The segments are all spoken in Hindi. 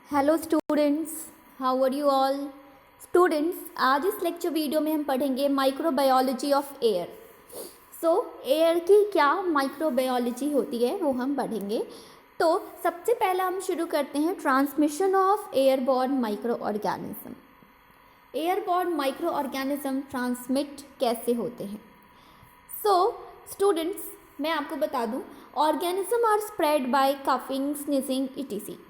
Hello students, how are you all. Students, आज इस लेक्चर वीडियो में हम पढ़ेंगे माइक्रोबायोलॉजी ऑफ एयर। एयर की क्या माइक्रोबायोलॉजी होती है वो हम पढ़ेंगे। तो सबसे पहला हम शुरू करते हैं transmission of airborne micro organism. Airborne micro organism transmit कैसे होते हैं। स्टूडेंट्स, मैं आपको बता दूं, organism are spread by coughing, sneezing etc..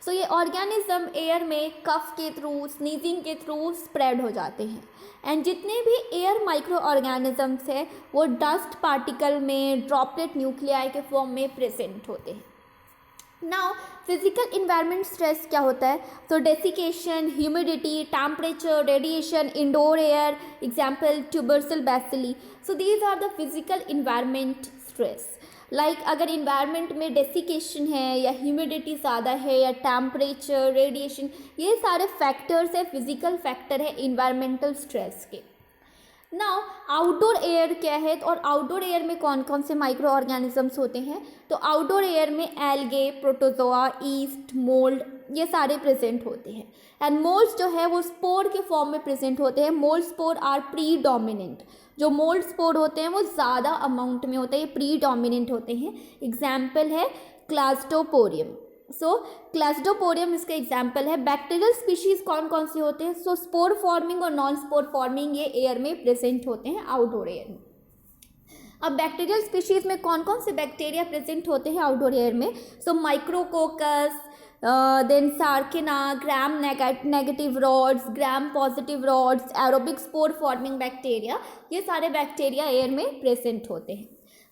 ये ऑर्गेनिज्म एयर में कफ के थ्रू, स्नीजिंग के थ्रू स्प्रेड हो जाते हैं। एंड जितने भी एयर माइक्रो ऑर्गेनिजम्स हैं वो डस्ट पार्टिकल में, ड्रॉपलेट न्यूक्लियाई के फॉर्म में प्रेजेंट होते हैं। नाउ फिजिकल इन्वायरमेंट स्ट्रेस क्या होता है? Desiccation, humidity, temperature, radiation, indoor air, example tubercle bacilli. These are the physical environment stress. अगर इन्वायरमेंट में डेसिकेशन है या ह्यूमिडिटी ज़्यादा है या टेम्परेचर, रेडिएशन, ये सारे फैक्टर्स है, फिजिकल फैक्टर है इन्वायरमेंटल स्ट्रेस के। नाउ आउटडोर एयर क्या है और आउटडोर एयर में कौन कौन से माइक्रो ऑर्गेनिजम्स होते हैं? आउटडोर एयर में एल्गे, प्रोटोजोआ, ईस्ट, मोल्ड, ये सारे प्रेजेंट होते हैं। एंड मोल्ड्स जो है वो स्पोर के फॉर्म में प्रेजेंट होते हैं। Mould spore are predominant. जो मोल्ड स्पोर होते हैं वो ज़्यादा अमाउंट में होते हैं, ये प्री डोमिनेंट होते हैं। एग्जाम्पल है क्लास्टोपोरियम। क्लास्टोपोरियम इसका एग्जाम्पल है। बैक्टीरियल स्पीशीज़ कौन कौन से होते हैं? स्पोर फॉर्मिंग और नॉन स्पोर फॉर्मिंग ये एयर में प्रेजेंट होते हैं आउटडोर एयर में। अब बैक्टीरियल स्पीशीज़ में कौन कौन से बैक्टीरिया प्रेजेंट होते हैं आउटडोर एयर में? Micrococcus, then sarcina, gram negative rods, gram positive rods, aerobic spore forming bacteria, ये सारे बैक्टीरिया एयर में प्रेजेंट होते हैं।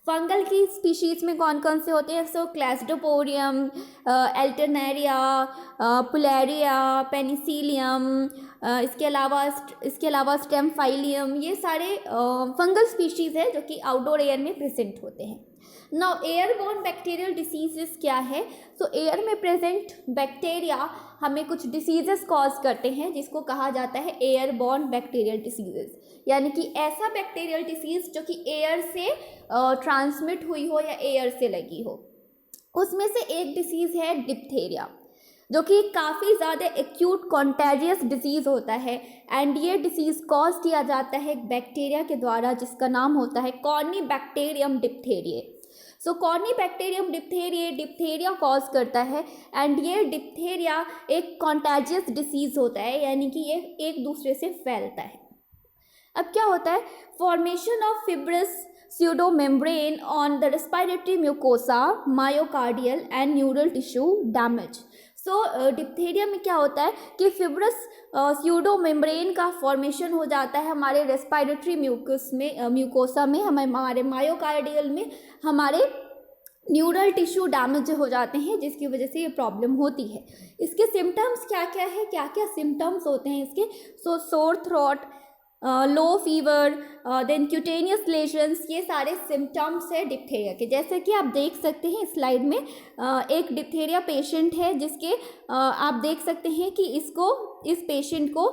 फंगल की स्पीशीज़ में कौन कौन से होते हैं? क्लास्टोपोरियम, एल्टरनेरिया, पुलेरिया, पेनिसिलियम, इसके अलावा स्टेमफाइलियम, ये सारे फंगल स्पीशीज़ है जो कि आउटडोर एयर में प्रेजेंट होते हैं। नाउ एयरबोर्न बैक्टीरियल डिसीजेस क्या है? एयर में प्रेजेंट बैक्टीरिया हमें कुछ डिसीजेस कॉज करते हैं जिसको कहा जाता है एयरबोर्न बैक्टीरियल डिसीजेस। यानी कि ऐसा बैक्टीरियल डिसीज जो कि एयर से ट्रांसमिट हुई हो या एयर से लगी हो। उसमें से एक डिसीज़ है डिप्थेरिया, जो कि काफ़ी ज़्यादा एक्यूट कॉन्टेजियस डिसीज़ होता है। एंड ये डिसीज़ कॉज किया जाता है एक बैक्टीरिया के द्वारा जिसका नाम होता है कॉर्नीबैक्टीरियम डिप्थेरिये। कॉर्नीबैक्टीरियम डिप्थेरिया कॉज करता है। एंड ये डिप्थेरिया एक कॉन्टेजियस डिसीज़ होता है, यानी कि ये एक दूसरे से फैलता है। अब क्या होता है? Formation of fibrous pseudo membrane on the respiratory mucosa, myocardial and neural tissue damage. Diphtheria में क्या होता है कि फिब्रस स्यूडो मेम्ब्रेन का फॉर्मेशन हो जाता है हमारे रेस्पिरेटरी म्यूकोसा में, हमारे मायोकार्डियल में, हमारे न्यूरल टिश्यू डैमेज हो जाते हैं, जिसकी वजह से ये प्रॉब्लम होती है। इसके सिम्टम्स क्या क्या है, क्या क्या सिम्टम्स होते हैं इसके? सोर थ्रोट, लो फीवर, देन क्यूटेनियस लेशंस, ये सारे सिम्टम्स है डिप्थेरिया के। जैसे कि आप देख सकते हैं स्लाइड में एक डिप्थेरिया पेशेंट है जिसके आप देख सकते हैं कि इस पेशेंट को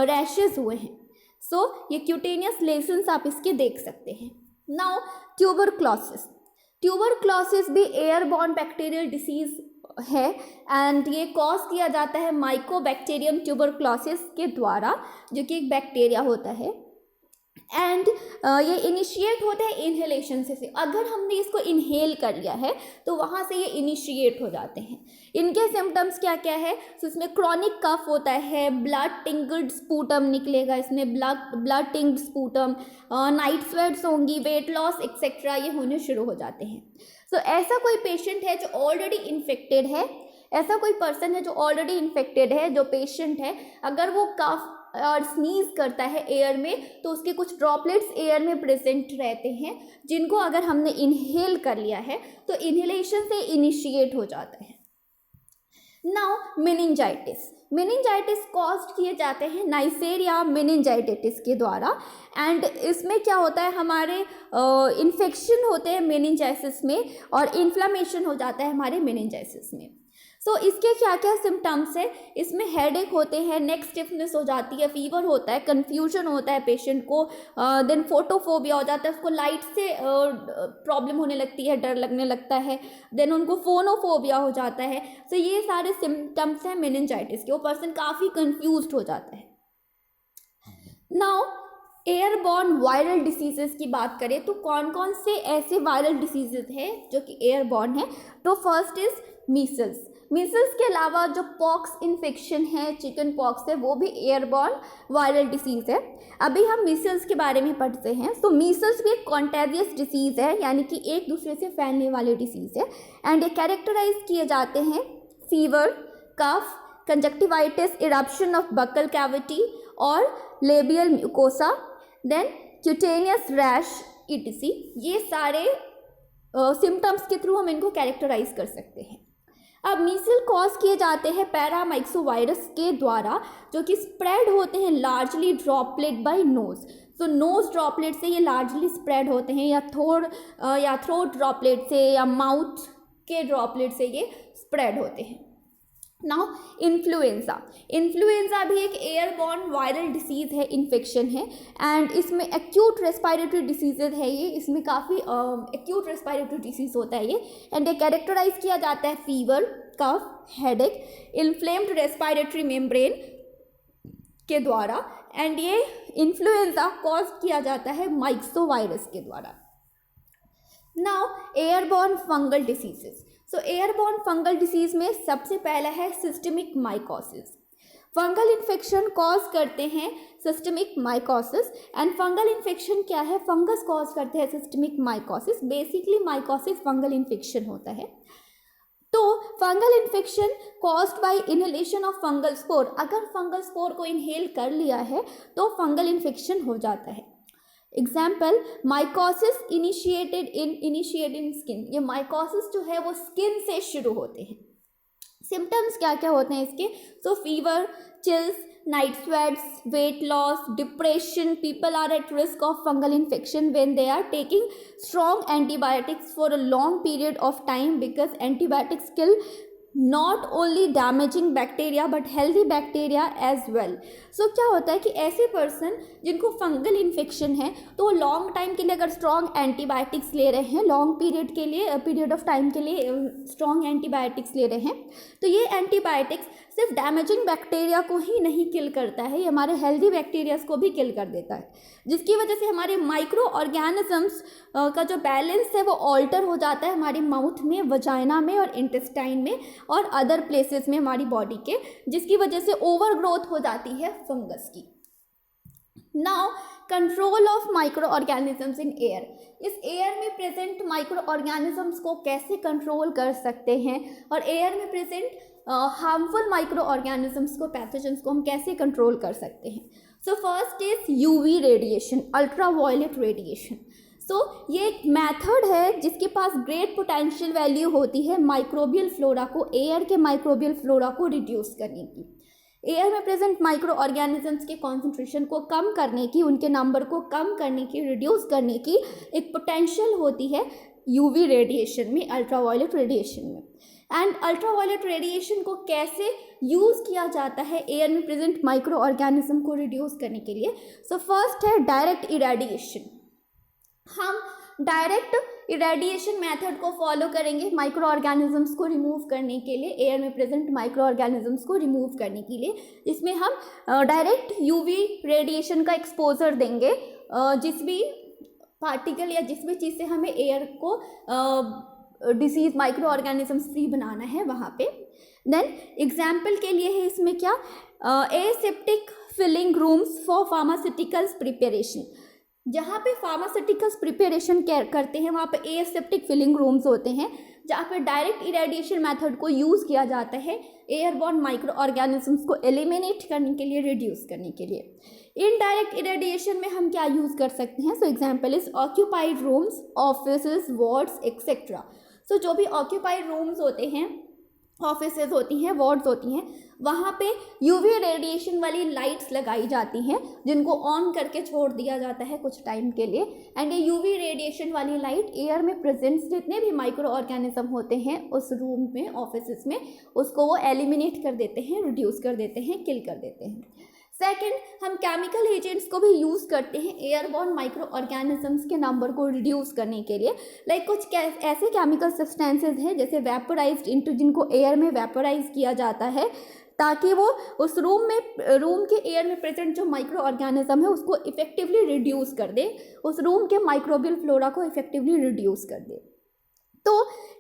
रैशेस हुए हैं। ये क्यूटेनियस लेशंस आप इसके देख सकते हैं। नाउ ट्यूबरक्लोसिस भी एयरबॉर्न बैक्टीरियल डिसीज है। एंड ये कॉज किया जाता है माइकोबैक्टीरियम ट्यूबरक्लोसिस के द्वारा, जो कि एक बैक्टीरिया होता है। एंड ये इनिशिएट होता है इनहेलेशन से। अगर हमने इसको इनहेल कर लिया है तो वहाँ से ये इनिशिएट हो जाते हैं। इनके सिम्टम्स क्या क्या है? इसमें क्रॉनिक कफ होता है, ब्लड टिंगल्ड स्पूटम निकलेगा, इसमें ब्लड टिंग्ड स्पूटम, नाइट स्वेट्स होंगी, वेट लॉस एक्सेट्रा ये होने शुरू हो जाते हैं। ऐसा कोई पेशेंट है जो ऑलरेडी इन्फेक्टेड है, ऐसा कोई पर्सन है जो ऑलरेडी इन्फेक्टेड है, जो पेशेंट है, अगर वो कफ और स्नीज करता है एयर में तो उसके कुछ ड्रॉपलेट्स एयर में प्रेजेंट रहते हैं, जिनको अगर हमने इनहेल कर लिया है तो इनहेलेशन से इनिशिएट हो जाता है। नाउ मेनिंजाइटिस कॉज किए जाते हैं नाइसेरिया मेनिंजाइटिस के द्वारा। एंड इसमें क्या होता है, हमारे इन्फेक्शन होते हैं मेनिंजाइसिस में और इन्फ्लामेशन हो जाता है हमारे मेनिंजाइसिस में। सो इसके क्या क्या सिम्टम्स है, इसमें हेडेक होते हैं, नेक स्टिफनेस हो जाती है, फीवर होता है, कन्फ्यूजन होता है पेशेंट को, देन फोटोफोबिया हो जाता है, उसको लाइट से प्रॉब्लम होने लगती है, डर लगने लगता है, देन उनको फोनोफोबिया हो जाता है। सो ये सारे सिम्टम्स हैं मेनिंजाइटिस के, वो पर्सन काफ़ी कन्फ्यूज हो जाता है। नाउ एयरबॉर्न वायरल डिसीजेस की बात करें तो कौन कौन से ऐसे वायरल डिसीजेज हैं जो कि एयरबॉर्न है। तो फर्स्ट इज मीसल्स। मीसल्स के अलावा जो पॉक्स इन्फेक्शन है, चिकन पॉक्स है, वो भी एयरबॉर्न वायरल डिसीज़ है। अभी हम मीसल्स के बारे में पढ़ते हैं। तो मीसल्स भी एक कॉन्टेजियस डिसीज़ है, यानी कि एक दूसरे से फैलने वाली डिसीज़ है, एंड ये कैरेक्टराइज किए जाते हैं fever, cough, conjunctivitis, eruption of buccal cavity और labial mucosa, then cutaneous rash E T C. ये सारे सिम्टम्स के थ्रू हम इनको कैरेक्टराइज कर सकते हैं। अब मीसल कॉज किए जाते हैं पैरामाइक्सोवायरस के द्वारा, जो कि स्प्रेड होते हैं लार्जली ड्रॉपलेट बाय नोज। तो नोज ड्रॉपलेट से ये लार्जली स्प्रेड होते हैं, या थ्रोट ड्रॉपलेट से, या माउथ के ड्रॉपलेट से ये स्प्रेड होते हैं। Now influenza. इन्फ्लुएंजा भी एक एयरबॉर्न वायरल डिसीज़ है, इन्फेक्शन है, एंड इसमें एक्यूट रेस्पिरेटरी डिसीजेज है ये, इसमें काफ़ी एक्यूट रेस्पिरेटरी डिसीज़ होता है ये, एंड ये कैरेक्टराइज किया जाता है फीवर, कफ, हेडेक, इन्फ्लेम्ड रेस्पिरेटरी मेम्ब्रेन के द्वारा, एंड ये इन्फ्लुएंजा कॉज किया जाता है माइक्सोवायरस के द्वारा। Now airborne fungal diseases. So airborne fungal disease में सबसे पहला है systemic mycosis. Fungal infection cause करते हैं systemic mycosis, and fungal infection क्या है, फंगस कॉज करते हैं systemic mycosis. Basically mycosis fungal infection होता है। तो fungal infection caused by inhalation of fungal spore. अगर फंगल स्पोर को इनहेल कर लिया है तो फंगल इन्फेक्शन हो जाता है। Example, mycosis initiated in skin. ये माइकोसिस जो है वो स्किन से शुरू होते हैं। सिम्टम्स क्या क्या होते हैं इसके, तो fever, chills, night sweats, weight loss, depression. People are at risk of fungal infection when they are taking strong antibiotics for a long period of time, because antibiotics kill not only damaging bacteria but healthy bacteria as well. So क्या होता है कि ऐसे पर्सन जिनको फंगल इन्फेक्शन है तो वो लॉन्ग टाइम के लिए अगर स्ट्रॉन्ग एंटीबायोटिक्स ले रहे हैं, लॉन्ग पीरियड के लिए, पीरियड ऑफ टाइम के लिए स्ट्रॉन्ग एंटीबायोटिक्स ले रहे हैं, तो ये एंटीबायोटिक्स सिर्फ डैमेजिंग बैक्टीरिया को ही नहीं किल करता है, ये हमारे हेल्दी बैक्टीरियाज को भी किल कर देता है, जिसकी वजह से हमारे माइक्रो ऑर्गेनिजम्स का जो बैलेंस है वो ऑल्टर हो जाता है हमारी माउथ में, वजाइना में और इंटेस्टाइन में और अदर प्लेसेस में हमारी बॉडी के, जिसकी वजह से ओवर ग्रोथ हो जाती है फंगस की। Now control of micro organisms in air. इस एयर में प्रेजेंट माइक्रो ऑर्गेनिजम्स को कैसे कंट्रोल कर सकते हैं, और एयर में प्रेजेंट हार्मफुल माइक्रो ऑर्गेनिजम्स को, पैथोजेंस को हम कैसे कंट्रोल कर सकते हैं। So first is UV radiation, ultra violet radiation. So ये एक मेथड है जिसके पास ग्रेट पोटेंशियल वैल्यू होती है माइक्रोबियल फ्लोरा को, एयर के माइक्रोबियल फ्लोरा को रिड्यूस करने की, एयर में प्रेजेंट माइक्रो ऑर्गेनिजम्स के कॉन्सेंट्रेशन को कम करने की, उनके नंबर को कम करने की, रिड्यूस करने की एक पोटेंशियल होती है यूवी रेडिएशन में, अल्ट्रावायलेट रेडिएशन में। एंड अल्ट्रावायलेट रेडिएशन को कैसे यूज़ किया जाता है एयर में प्रेजेंट माइक्रो ऑर्गेनिज्म को रिड्यूस करने के लिए। सो फर्स्ट है डायरेक्ट इरेडिएशन। हम डायरेक्ट इरेडिएशन मेथड को फॉलो करेंगे माइक्रो ऑर्गेनिजम्स को रिमूव करने के लिए, एयर में प्रेजेंट माइक्रो ऑर्गेनिजम्स को रिमूव करने के लिए, जिसमें हम डायरेक्ट यूवी रेडिएशन का एक्सपोजर देंगे जिस भी पार्टिकल या जिस भी चीज़ से हमें एयर को डिसीज माइक्रो ऑर्गेनिजम्स फ्री बनाना है वहाँ पे। देन एग्जाम्पल के लिए है इसमें क्या, aseptic filling rooms for pharmaceuticals preparation. जहाँ पे फार्मास्यूटिकल्स प्रिपरेशन करते हैं वहाँ पे एसेप्टिक फिलिंग रूम्स होते हैं, जहाँ पे डायरेक्ट इरेडिएशन मेथड को यूज़ किया जाता है एयरबॉर्न माइक्रो ऑर्गेनिजम्स को एलिमिनेट करने के लिए, रिड्यूस करने के लिए। इनडायरेक्ट इरेडिएशन में हम क्या यूज़ कर सकते हैं, so example is occupied rooms, offices, wards etcetera. So जो भी ऑक्यूपाइड रूम्स होते हैं ऑफिसेज होती हैं, वार्ड्स होती हैं, वहाँ पे यूवी रेडिएशन वाली लाइट्स लगाई जाती हैं जिनको ऑन करके छोड़ दिया जाता है कुछ टाइम के लिए। एंड ये यूवी रेडिएशन वाली लाइट एयर में प्रेजेंट जितने भी माइक्रो ऑर्गेनिज्म होते हैं उस रूम में, ऑफिसेस में, उसको वो एलिमिनेट कर देते हैं, रिड्यूस कर देते हैं, किल कर देते हैं। सेकेंड, हम केमिकल एजेंट्स को भी यूज़ करते हैं एयरबॉर्न माइक्रो ऑर्गेनिजम्स के नंबर को रिड्यूस करने के लिए। लाइक कुछ ऐसे केमिकल सब्सटेंसेज हैं जैसे वेपोराइज्ड इंटू, जिनको एयर में वेपोराइज किया जाता है ताकि वो उस रूम के एयर में प्रेजेंट जो माइक्रो ऑर्गेनिज्म है उसको इफेक्टिवली रिड्यूस कर दे, उस रूम के माइक्रोबियल फ्लोरा को इफेक्टिवली रिड्यूस कर दे। तो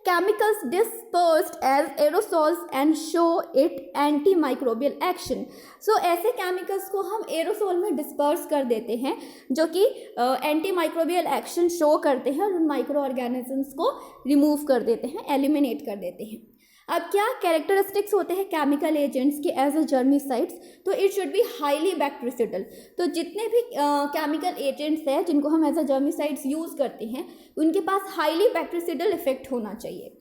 chemicals dispersed as aerosols and show it antimicrobial action। सो ऐसे केमिकल्स को हम एरोसोल में डिस्पर्स कर देते हैं जो कि एंटीमाइक्रोबियल एक्शन शो करते हैं और उन माइक्रो ऑर्गेनिजम्स को रिमूव कर देते हैं, एलिमिनेट कर देते हैं। अब क्या कैरेक्टरिस्टिक्स होते हैं केमिकल एजेंट्स के एज अ जर्मिसाइड्स? तो इट शुड बी हाईली बैक्टीरिसिडल। तो जितने भी केमिकल एजेंट्स हैं जिनको हम एज अ जर्मिसाइड्स यूज़ करते हैं उनके पास हाईली बैक्टीरिसिडल इफेक्ट होना चाहिए।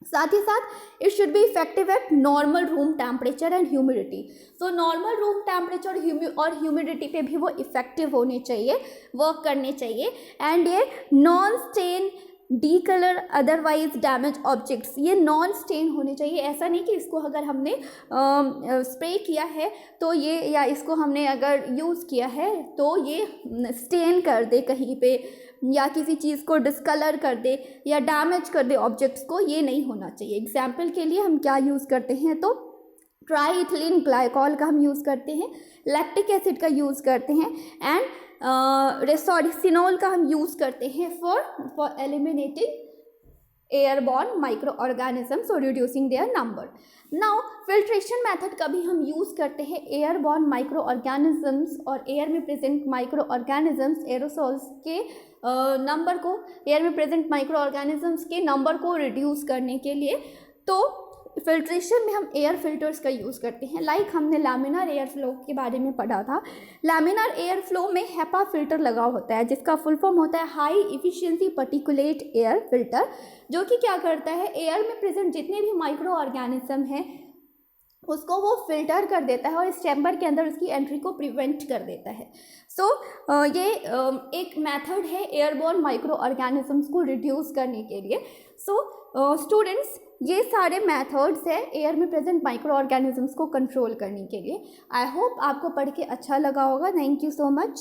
साथ ही साथ it should be effective eight normal room temperature and humidity. तो नॉर्मल रूम टेम्परेचर और ह्यूमिडिटी पे भी वो इफेक्टिव होने चाहिए, वर्क करने चाहिए। एंड ये non stain, decolour, otherwise damage objects, ये नॉन स्टेन होने चाहिए। ऐसा नहीं कि इसको अगर हमने स्प्रे किया है तो ये, या इसको हमने अगर यूज़ किया है तो ये स्टेन कर दे कहीं पे, या किसी चीज़ को डिस्कलर कर दे या डैमेज कर दे ऑब्जेक्ट्स को, ये नहीं होना चाहिए। एग्जाम्पल के लिए हम क्या यूज़ करते हैं, तो ट्राईइथिलीन ग्लाइकॉल का हम यूज़ करते हैं, लैक्टिक एसिड का यूज़ करते हैं, एंड रेसोडिसिनोल का हम यूज़ करते हैं for eliminating airborne micro organisms और reducing their number. Now filtration method का भी हम यूज़ करते हैं एयरबॉर्न माइक्रो ऑर्गेनिजम्स और एयर में प्रेजेंट माइक्रो ऑर्गेनिजम्स एरोसोल्स के नंबर को, एयर में प्रेजेंट माइक्रो ऑर्गेनिजम्स के नंबर को रिड्यूस करने के लिए। तो फिल्ट्रेशन में हम एयर फिल्टर्स का यूज़ करते हैं। लाइक हमने लैमिनार एयर फ्लो के बारे में पढ़ा था। लैमिनार एयर फ्लो में हेपा फिल्टर लगा होता है जिसका फुल फॉर्म होता है high efficiency particulate air filter, जो कि क्या करता है, एयर में प्रेजेंट जितने भी माइक्रो ऑर्गेनिज्म हैं उसको वो फिल्टर कर देता है और इस चैम्बर के अंदर उसकी एंट्री को प्रिवेंट कर देता है। सो ये एक मेथड है एयरबॉर्न माइक्रो ऑर्गेनिजम्स को रिड्यूस करने के लिए। सो स्टूडेंट्स, ये सारे मेथड्स हैं एयर में प्रेजेंट माइक्रो ऑर्गेनिजम्स को कंट्रोल करने के लिए। आई होप आपको पढ़ के अच्छा लगा होगा। Thank you so much.